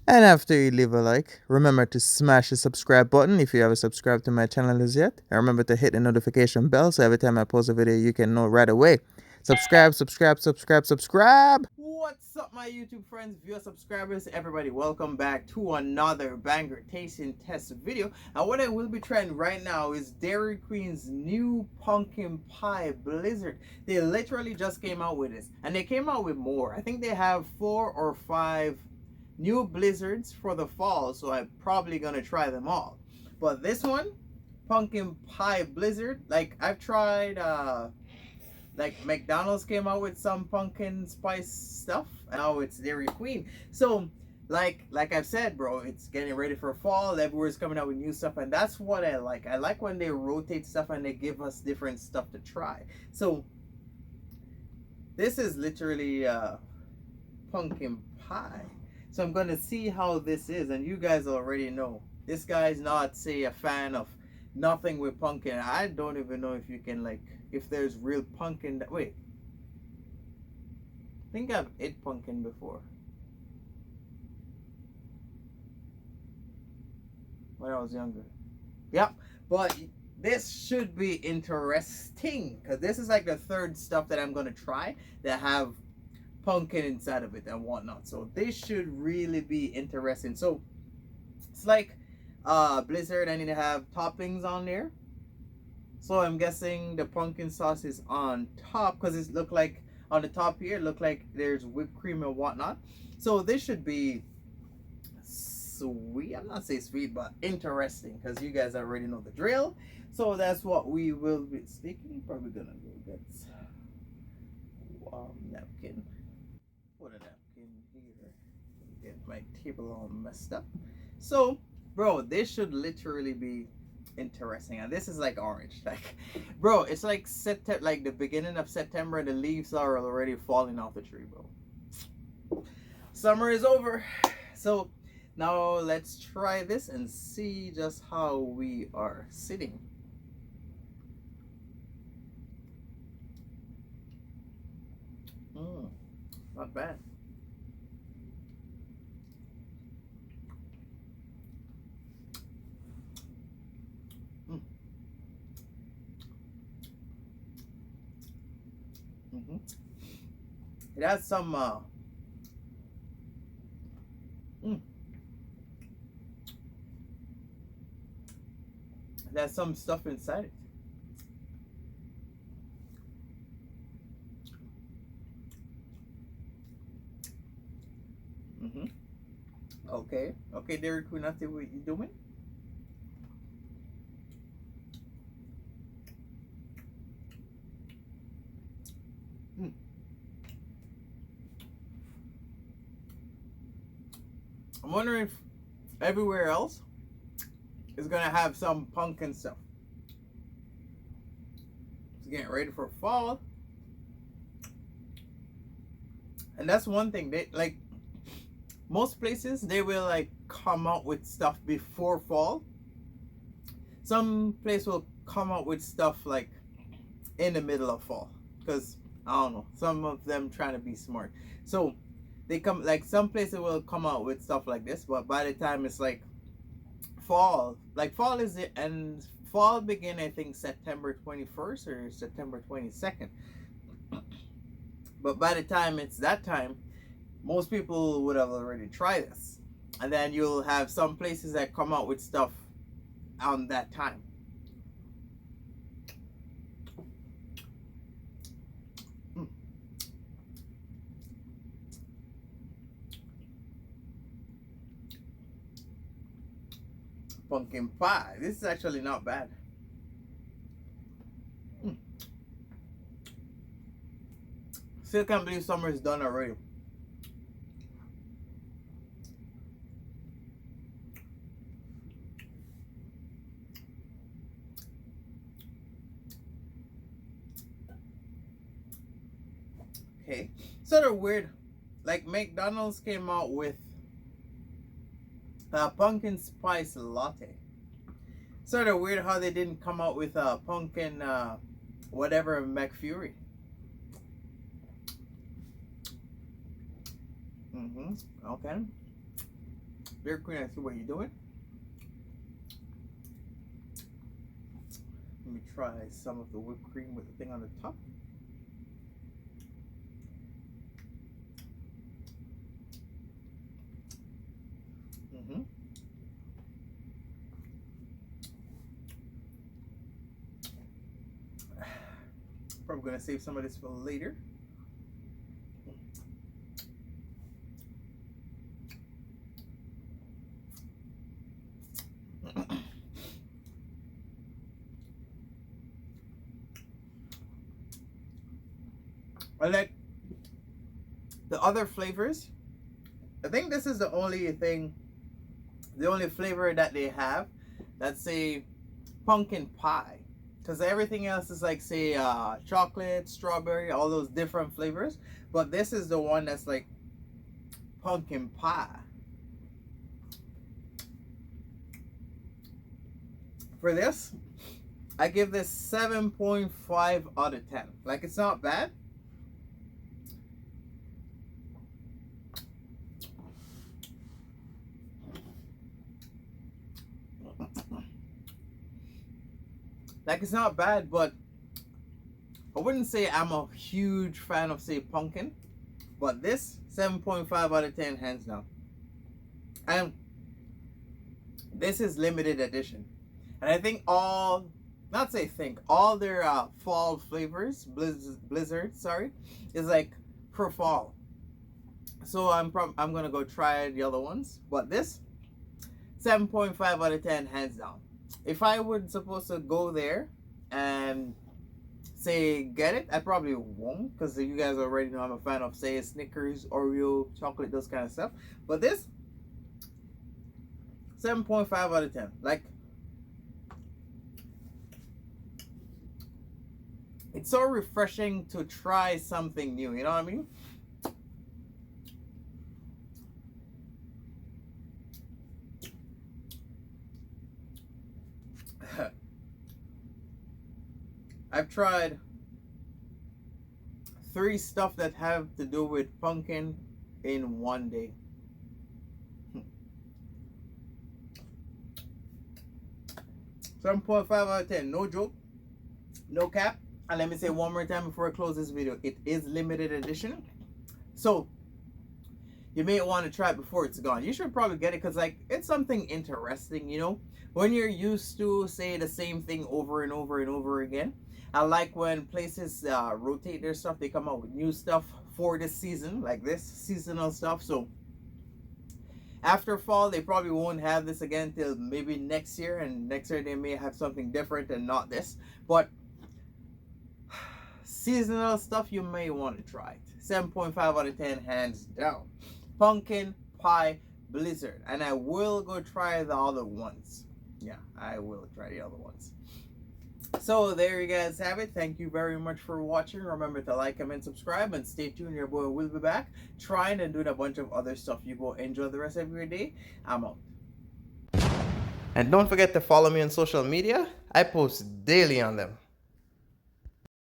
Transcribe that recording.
And after you leave a like, remember to smash the subscribe button if you haven't subscribed to my channel as yet. And remember to hit the notification bell so every time I post a video, you can know right away. Subscribe, subscribe, subscribe, subscribe. What's up, my YouTube friends, viewers, subscribers, everybody? Welcome back to another banger tasting test video. And what I will be trying right now is Dairy Queen's new pumpkin pie blizzard. They literally just came out with this, and they came out with more. I think they have 4 or 5 new blizzards for the fall, so I'm probably gonna try them all. But this one, pumpkin pie blizzard, like I've tried like McDonald's came out with some pumpkin spice stuff. Now it's Dairy Queen. So like I've said, bro, it's getting ready for fall. Everywhere's coming out with new stuff, and that's what I like. I like when they rotate stuff and they give us different stuff to try. So this is literally pumpkin pie. So I'm gonna see how this is, and you guys already know this guy's not, say, a fan of nothing with pumpkin. I don't even know if you can, like, if there's real pumpkin that, wait, I think I've ate pumpkin before when I was younger. Yep. But this should be interesting, because this is like the third stuff that I'm gonna try that have pumpkin inside of it and whatnot. So this should really be interesting. So it's like blizzard. I need to have toppings on there. So I'm guessing the pumpkin sauce is on top, because it look like on the top here, look like there's whipped cream and whatnot. So this should be sweet. I'm not saying sweet, but interesting, because you guys already know the drill. So that's what we will be speaking. Probably gonna go get napkin. Put a napkin here. Get my table all messed up. So, bro, this should literally be interesting. And this is like orange. Like, bro, it's like September, like the beginning of September, and the leaves are already falling off the tree, bro. Summer is over. So now let's try this and see just how we are sitting. Not bad. It has some it has some stuff inside it. Okay, okay, Dairy Queen, I see what you doing. I'm wondering if everywhere else is gonna have some pumpkin stuff. It's getting ready for fall, and that's one thing. They like most places, they will like come out with stuff before fall. Some place will come out with stuff like in the middle of fall, because I don't know, some of them trying to be smart. So they come, like, some places will come out with stuff like this, but by the time it's like fall, like fall is it, and fall begin, I think, September 21st or September 22nd. But by the time it's that time, most people would have already tried this, and then you'll have some places that come out with stuff on that time. Pumpkin pie. This is actually not bad. Still can't believe summer is done already. Okay, sort of weird. Like McDonald's came out with a pumpkin spice latte. Sort of weird how they didn't come out with a pumpkin whatever McFlurry. Okay. Dairy Queen, I see what you're doing. Let me try some of the whipped cream with the thing on the top. Probably gonna save some of this for later. I like the other flavors. I think this is the only flavor that they have that's a pumpkin pie. Because everything else is like, say, chocolate, strawberry, all those different flavors. But this is the one that's like pumpkin pie. For this, I give this 7.5 out of 10. Like, it's not bad. Like, it's not bad, but I wouldn't say I'm a huge fan of, say, pumpkin. But this, 7.5 out of 10, hands down. And this is limited edition. And I think all their fall flavors, Blizzard, sorry, is like for fall. So I'm gonna go try the other ones. But this, 7.5 out of 10, hands down. If I would supposed to go there and say get it, I probably won't, because you guys already know I'm a fan of, say, Snickers, Oreo, chocolate, those kind of stuff. But this, 7.5 out of 10. Like, it's so refreshing to try something new, you know what I mean? I've tried 3 stuff that have to do with pumpkin in one day. 7.5 out of 10, no joke, no cap. And let me say one more time before I close this video, it is limited edition. So you may want to try it before it's gone. You should probably get it because, like, it's something interesting, you know? When you're used to, say, the same thing over and over and over again. I like when places rotate their stuff. They come out with new stuff for this season, like this, seasonal stuff. So after fall, they probably won't have this again till maybe next year. And next year they may have something different and not this. But seasonal stuff, you may want to try it. 7.5 out of 10, hands down. Pumpkin pie Blizzard. And I will go try the other ones. Yeah, I will try the other ones. So there you guys have it. Thank you very much for watching. Remember to like, comment, subscribe, and stay tuned. Your boy will be back trying and doing a bunch of other stuff. You go enjoy the rest of your day. I'm out. And don't forget to follow me on social media. I post daily on them.